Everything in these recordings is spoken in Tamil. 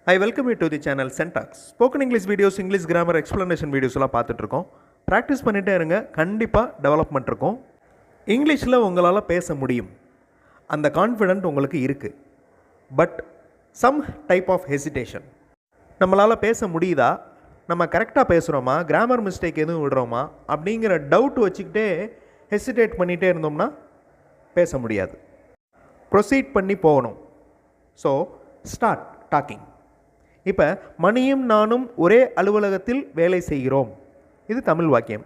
I welcome you to the channel Syntax. Spoken English videos, English grammar explanation videos எல்லாம் பார்த்துட்டு இருக்கோம். ப்ராக்டிஸ் பண்ணிட்டே இருங்க, கண்டிப்பாக டெவலப்மெண்ட் இருக்கும். இங்கிலீஷில் உங்களால் பேச முடியும், அந்த கான்ஃபிடென்ட் உங்களுக்கு இருக்குது. But some type of hesitation. நம்மளால் பேச முடியுதா, நம்ம கரெக்டாக பேசுகிறோமா, கிராமர் மிஸ்டேக் எதுவும் விடுறோமா அப்படிங்கிற டவுட் வச்சுக்கிட்டே ஹெசிடேட் பண்ணிகிட்டே இருந்தோம்னா பேச முடியாது. ப்ரொசீட் பண்ணி போகணும். So start talking. இப்போ மணியும் நானும் ஒரே அலுவலகத்தில் வேலை செய்கிறோம், இது தமிழ் வாக்கியம்.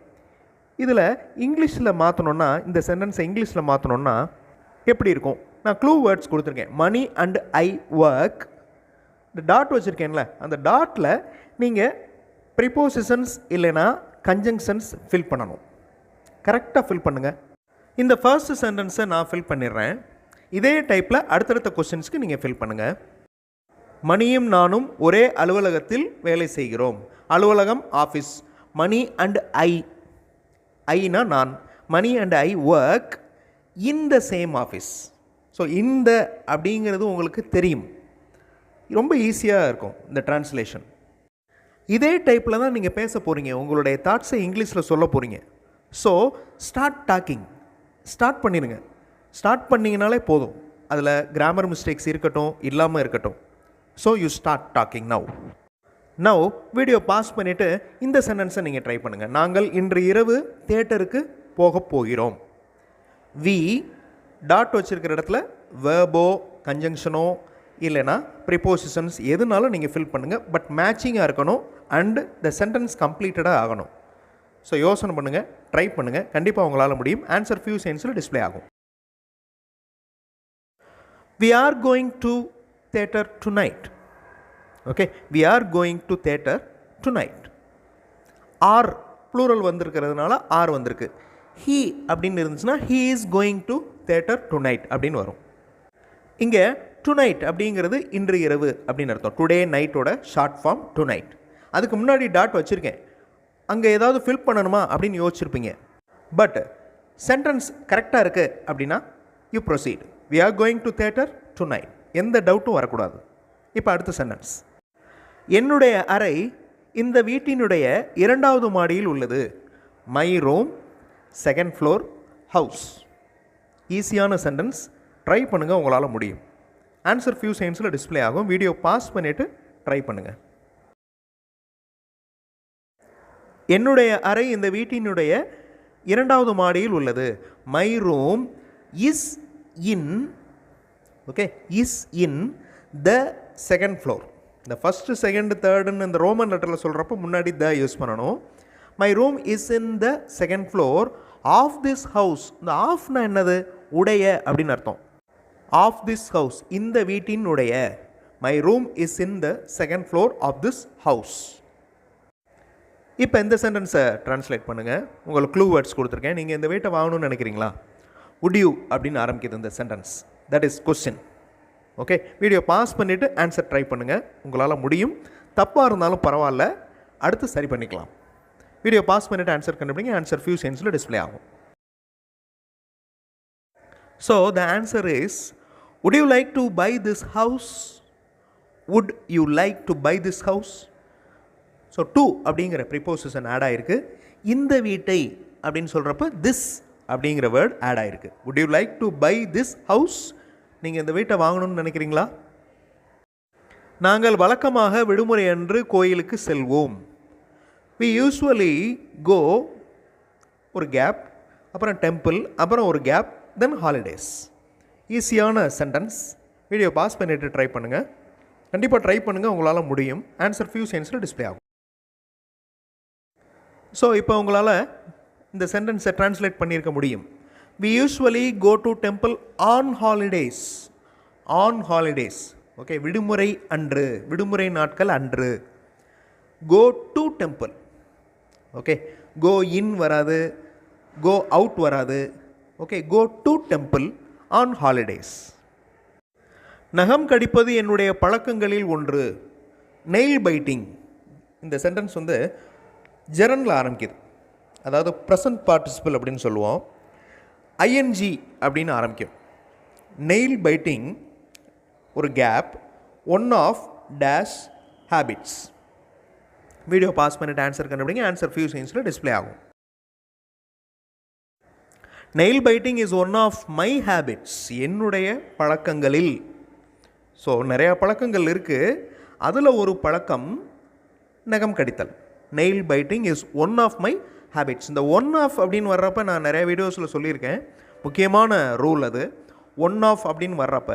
இதில் இங்கிலீஷில் மாற்றணுன்னா, இந்த சென்டென்ஸை இங்கிலீஷில் மாற்றணுன்னா எப்படி இருக்கும்? நான் க்ளூ வேர்ட்ஸ் கொடுத்துருக்கேன். மணி அண்ட் ஐ ஒர்க். இந்த டாட் வச்சுருக்கேன்ல, அந்த டாட்டில் நீங்கள் ப்ரிப்போசிஷன்ஸ் இல்லைனா கன்ஜங்ஷன்ஸ் ஃபில் பண்ணணும். கரெக்டாக ஃபில் பண்ணுங்கள். இந்த ஃபர்ஸ்ட் சென்டென்ஸை நான் ஃபில் பண்ணிடுறேன். இதே டைப்பில் அடுத்தடுத்த கொஸ்டின்ஸ்க்கு நீங்கள் ஃபில் பண்ணுங்கள். மணியும் நானும் ஒரே அலுவலகத்தில் வேலை செய்கிறோம். அலுவலகம் ஆஃபீஸ். மணி அண்ட் ஐனா நான். Mani and I work in the same office. So இந்த அப்படிங்கிறது உங்களுக்கு தெரியும், ரொம்ப ஈஸியாக இருக்கும் இந்த டிரான்ஸ்லேஷன். இதே டைப்பில் தான் நீங்கள் பேச போகிறீங்க, உங்களுடைய தாட்ஸை இங்கிலீஷில் சொல்ல போகிறீங்க. So start talking. ஸ்டார்ட் பண்ணிடுங்க. ஸ்டார்ட் பண்ணிங்கனாலே போதும். அதில் கிராமர் மிஸ்டேக்ஸ் இருக்கட்டும், இல்லாமல் இருக்கட்டும். So you start talking now video pause பண்ணிவிட்டு இந்த சென்டென்ஸை நீங்கள் ட்ரை பண்ணுங்கள். நாங்கள் இன்று இரவு தியேட்டருக்கு போக போகிறோம். வி டாட் வச்சுருக்கிற இடத்துல வேர்போ கன்ஜங்ஷனோ இல்லைனா ப்ரிப்போசிஷன்ஸ் எதுனாலும் நீங்கள் ஃபில் பண்ணுங்கள். பட் மேட்சிங்காக இருக்கணும் அண்ட் த சென்டென்ஸ் கம்ப்ளீட்டடாக ஆகணும். ஸோ யோசனை பண்ணுங்கள், ட்ரை பண்ணுங்கள், கண்டிப்பாக உங்களால் முடியும். ஆன்சர் ஃபியூ செகண்ட்ஸில் டிஸ்பிளே ஆகும். We are going to theatre tonight. Okay, we are going to theatre tonight. Are plural வந்திருக்கிறதுனால ஆர் வந்திருக்கு. he அப்படின்னு இருந்துச்சுன்னா he is going to theatre tonight அப்படின்னு வரும். இங்கே tonight அப்படிங்கிறது இன்று இரவு அப்படின்னு அர்த்தம். டுடே நைட்டோட ஷார்ட் ஃபார்ம் tonight. அதுக்கு முன்னாடி டாட் வச்சுருக்கேன், அங்கே ஏதாவது ஃபில் பண்ணணுமா அப்படின்னு யோசிச்சிருப்பீங்க. பட் சென்டென்ஸ் கரெக்டாக இருக்குது அப்படின்னா you proceed. We are going to theatre tonight. எந்த டவுட்டும் வரக்கூடாது. இப்போ அடுத்த சென்டென்ஸ். என்னுடைய அறை இந்த வீட்டினுடைய 2வது மாடியில் உள்ளது. My room second floor house. ஈஸியான சென்டென்ஸ், ட்ரை பண்ணுங்கள், உங்களால் முடியும். ஆன்சர் ஃபியூ செகண்ட்ஸில் டிஸ்பிளே ஆகும். வீடியோ பாஸ் பண்ணிவிட்டு ட்ரை பண்ணுங்கள். என்னுடைய அறை இந்த வீட்டினுடைய 2வது மாடியில் உள்ளது. My room is in the second floor. இந்த ஃபஸ்ட்டு செகண்ட் தேர்டுன்னு இந்த ரோமன் லெட்டரில் சொல்கிறப்போ முன்னாடி த யூஸ் பண்ணணும். My room is in the second floor of this house. இந்த ஆஃப்னா என்னது? உடைய அப்படின்னு அர்த்தம். ஆஃப் திஸ் ஹவுஸ், இந்த வீட்டினுடைய. My room is in the second floor of this house. இப்போ இந்த சென்டென்ஸை ட்ரான்ஸ்லேட் பண்ணுங்கள். உங்களுக்கு க்ளூ வேர்ட்ஸ் கொடுத்துருக்கேன். நீங்கள் இந்த வீட்டை வாங்கணும்னு நினைக்கிறீங்களா? would you அப்படின்னு ஆரம்பிக்குது இந்த sentence. That is question. Okay, video pause பண்ணிவிட்டு ஆன்சர் ட்ரை பண்ணுங்கள், உங்களால் முடியும். தப்பாக இருந்தாலும் பரவாயில்ல, அடுத்து சரி பண்ணிக்கலாம். வீடியோ பாஸ் பண்ணிவிட்டு ஆன்சர் கண்டுபிடிங்க. ஆன்சர் ஃபியூ செகண்ட்ஸில் டிஸ்பிளே ஆகும். So the answer is, would you like to buy this house? would you like to buy this house? So to அப்படிங்கிற ப்ரிப்போசிஷன் ஆட் ஆகிருக்கு. இந்த வீட்டை அப்படின்னு சொல்கிறப்ப this அப்படிங்கிற வேர்ட் ஆட் ஆகிருக்கு. would you like to buy this house? நீங்கள் இந்த வீட்டை வாங்கணும்னு நினைக்கிறீங்களா? நாங்கள் வழக்கமாக விடுமுறை அன்று கோயிலுக்கு செல்வோம். we usually go ஒரு கேப், அப்புறம் டெம்பிள், அப்புறம் ஒரு கேப், தென் ஹாலிடேஸ். ஈஸியான சென்டென்ஸ். வீடியோ பாஸ் பண்ணிவிட்டு ட்ரை பண்ணுங்கள். கண்டிப்பாக ட்ரை பண்ணுங்கள், உங்களால் முடியும். ஆன்சர் ஃபியூ செகண்ட்ஸில் டிஸ்பிளே ஆகும். ஸோ இப்போ உங்களால் இந்த சென்டென்ஸை ட்ரான்ஸ்லேட் பண்ணியிருக்க முடியும். we usually go to temple on holidays. on holidays. Okay, விடுமுறை அன்று, விடுமுறை நாட்கள் அன்று. go to temple. Okay, go in வராது, go out வராது. Okay, go to temple on holidays. நகம் கடிப்பது என்னுடைய பழக்கங்களில் ஒன்று. Nail biting. இந்த சென்டென்ஸ் வந்து ஜெரனில் ஆரம்பிக்குது, அதாவது ப்ரெசன்ட் பார்ட்டிசிபிள் அப்படின்னு சொல்லுவோம். ஐஎன்ஜி அப்படின்னு ஆரம்பிக்கும். நெயில் பைட்டிங் ஒரு gap, one of dash habits. Video pause பண்ணிட்டு ஆன்சர் கண்டுபிடிங்க. ஆன்சர் ஃபியூ செகண்ட்ஸில் டிஸ்பிளே ஆகும். Nail biting is one of my habits. என்னுடைய பழக்கங்களில். ஸோ நிறையா பழக்கங்கள் இருக்குது. அதில் ஒரு பழக்கம் நகம் கடித்தல். Nail biting is one of my habits. இந்த ஒன் ஆஃப் அப்படின்னு வர்றப்ப நான் நிறைய வீடியோஸில் சொல்லியிருக்கேன். முக்கியமான ரூல் அது. ஒன் ஆஃப் அப்படின்னு வர்றப்ப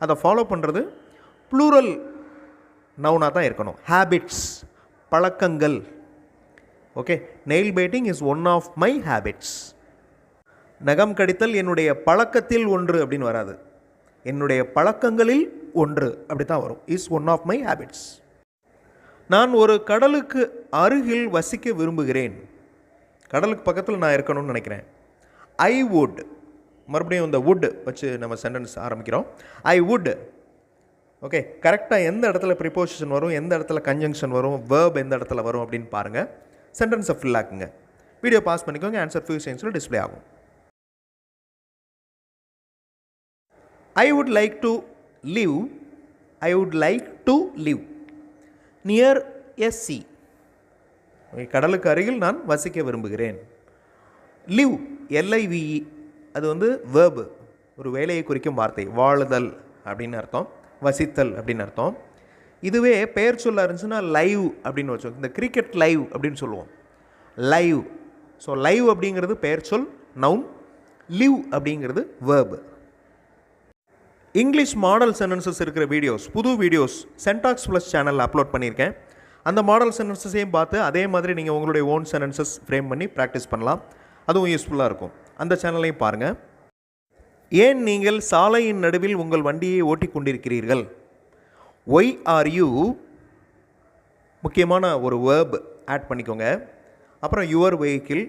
அதை ஃபாலோ பண்ணுறது ப்ளூரல் நவுனாக தான் இருக்கணும். ஹேபிட்ஸ், பழக்கங்கள். Okay, nail biting is one of my habits. நகம் கடித்தல் என்னுடைய பழக்கத்தில் ஒன்று அப்படின்னு வராது. என்னுடைய பழக்கங்களில் ஒன்று அப்படி தான் வரும். Is one of my habits. நான் ஒரு கடலுக்கு அருகில் வசிக்க விரும்புகிறேன். கடலுக்கு பக்கத்தில் நான் இருக்கணும்னு நினைக்கிறேன். I would. மறுபடியும் இந்த வுட் வச்சு நம்ம சென்டென்ஸ் ஆரம்பிக்கிறோம். I would. ஓகே, கரெக்டாக எந்த இடத்துல ப்ரிப்போசிஷன் வரும், எந்த இடத்துல கன்ஜங்ஷன் வரும், வேர்ப் எந்த இடத்துல வரும் அப்படின்னு பாருங்கள். சென்டென்ஸை ஃபில் ஆக்குங்க. வீடியோ பாஸ் பண்ணிக்கோங்க. ஆன்சர் ஃபியூ செகண்ட்ஸில் டிஸ்பிளே ஆகும். I would like to live. I would like to live near a C. கடலுக்கு அருகில் நான் வசிக்க விரும்புகிறேன். லிவ், LIVE, அது வந்து வேர்பு, ஒரு வேலையை குறிக்கும் வார்த்தை. வாழுதல் அப்படின்னு அர்த்தம், வசித்தல் அப்படின்னு அர்த்தம். இதுவே பெயர் சொல்ல இருந்துச்சுன்னா லைவ் அப்படின்னு வச்சோம். இந்த கிரிக்கெட் லைவ் அப்படின்னு சொல்லுவோம். லைவ். ஸோ லைவ் அப்படிங்கிறது பெயர் சொல், நவுன். லிவ் அப்படிங்கிறது வேர்பு. இங்கிலீஷ் மாடல் சென்டென்சஸ் இருக்கிற வீடியோஸ், புது வீடியோஸ் சென்டாக்ஸ் ப்ளஸ் சேனலில் அப்லோட் பண்ணியிருக்கேன். அந்த மாடல் சென்டென்சஸையும் பார்த்து அதே மாதிரி நீங்கள் உங்களுடைய ஓன் சென்டென்சஸ் ஃப்ரேம் பண்ணி ப்ராக்டிஸ் பண்ணலாம். அதுவும் யூஸ்ஃபுல்லாக இருக்கும். அந்த சேனலையும் பாருங்கள். ஏன் நீங்கள் சாலையின் நடுவில் உங்கள் வண்டியை ஓட்டி கொண்டிருக்கிறீர்கள்? ஒய் ஆர் யூ, முக்கியமான ஒரு வேர்ப் ஆட் பண்ணிக்கோங்க. அப்புறம் your vehicle,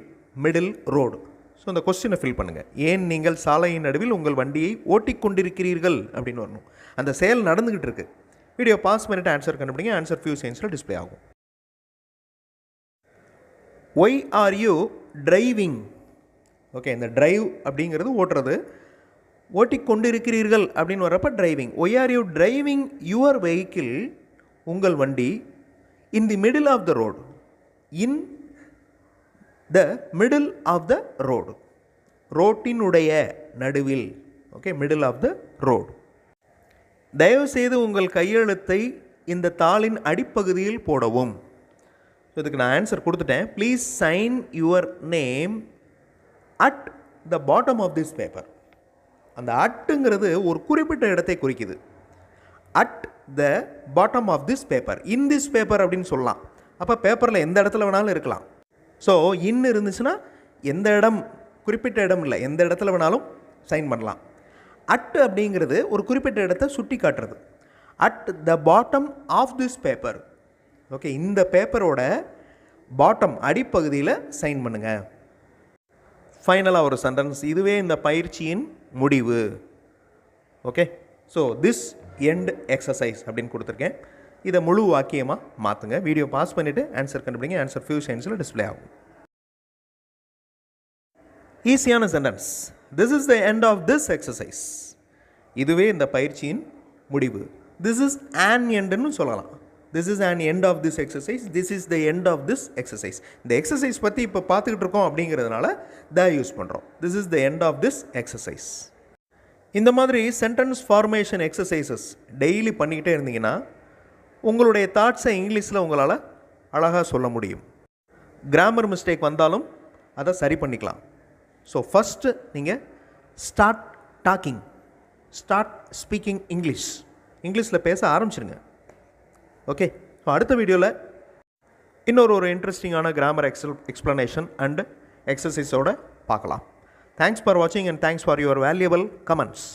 middle, road. So இந்த கொஸ்டினை ஃபில் பண்ணுங்கள். ஏன் நீங்கள் சாலையின் நடுவில் உங்கள் வண்டியை ஓட்டி கொண்டிருக்கிறீர்கள் அப்படின்னு வரணும். அந்த செயல் நடந்துக்கிட்டு இருக்குது. வீடியோ பாஸ் பண்ணிட்டு ஆன்சர் கண்டுபிடிங்க. ஆன்சர் ஃபியூ செகண்ட்ஸில் டிஸ்பிளே ஆகும். Why are you driving. Okay, இந்த டிரைவ் அப்படிங்கிறது ஓட்டுறது. ஓட்டிக்கொண்டிருக்கிறீர்கள் அப்படின்னு வரப்போ driving. Why are you driving your vehicle, உங்கள் வண்டி, in the middle of the road. In the middle of the road. ரோட்டினுடைய நடுவில். Okay, middle of the road. தயவுசெய்து உங்கள் கையெழுத்தை இந்த தாளின் அடிப்பகுதியில் போடவும். இதுக்கு நான் ஆன்சர் கொடுத்துட்டேன். Please sign your name at the bottom of this paper. அந்த அட்டுங்கிறது ஒரு குறிப்பிட்ட இடத்தை குறிக்குது. At the bottom of this paper, in this paper அப்படின்னு சொல்லலாம். அப்போ பேப்பரில் எந்த இடத்துல வேணாலும் இருக்கலாம். ஸோ இன் இருந்துச்சுன்னா எந்த இடம், குறிப்பிட்ட இடம் இல்லை, எந்த இடத்துல வேணாலும் சைன் பண்ணலாம். அட் அப்படிங்கிறது ஒரு குறிப்பிட்ட இடத்தை சுட்டி காட்டுறது. At the bottom of this paper. Okay, இந்த பேப்பரோட பாட்டம், அடிப்பகுதியில் சைன் பண்ணுங்கள். ஃபைனலாக ஒரு சென்டென்ஸ். இதுவே இந்த பயிற்சியின் முடிவு. Okay, so this end exercise அப்படின்னு கொடுத்துருக்கேன். இதை முழு வாக்கியமாக மாற்றுங்க. வீடியோ பாஸ் பண்ணிவிட்டு ஆன்சர் கண்டுபிடிங்க. ஆன்சர் ஃபியூ செகண்ட்ஸில் டிஸ்பிளே ஆகும். ஈஸியான sentence. This is the end of this exercise. இதுவே இந்த பயிற்சியின் முடிவு. திஸ் இஸ் ஆன் எண்டுன்னு சொல்லலாம். This is an end of this exercise. This is the end of this exercise. இந்த எக்ஸசைஸ் பற்றி இப்போ பார்த்துக்கிட்டு இருக்கோம் அப்படிங்கிறதுனால த யூஸ் பண்ணுறோம். This is the end of this exercise. இந்த மாதிரி சென்டென்ஸ் ஃபார்மேஷன் எக்ஸசைசஸ் டெய்லி பண்ணிக்கிட்டே இருந்தீங்கன்னா உங்களுடைய தாட்ஸை இங்கிலீஷில் உங்களால் அழகாக சொல்ல முடியும். கிராமர் மிஸ்டேக் வந்தாலும் அதை சரி பண்ணிக்கலாம். ஸோ ஃபஸ்ட்டு நீங்கள் start talking, start speaking English. இங்கிலீஷில் பேச ஆரம்பிச்சிருங்க. ஓகே, ஸோ அடுத்த வீடியோவில் இன்னொரு இன்ட்ரெஸ்டிங்கான கிராமர் எக்ஸ்ப்ளனேஷன் அண்ட் எக்ஸசைஸோடு பார்க்கலாம். தேங்க்ஸ் ஃபார் வாட்சிங் and thanks for your valuable comments.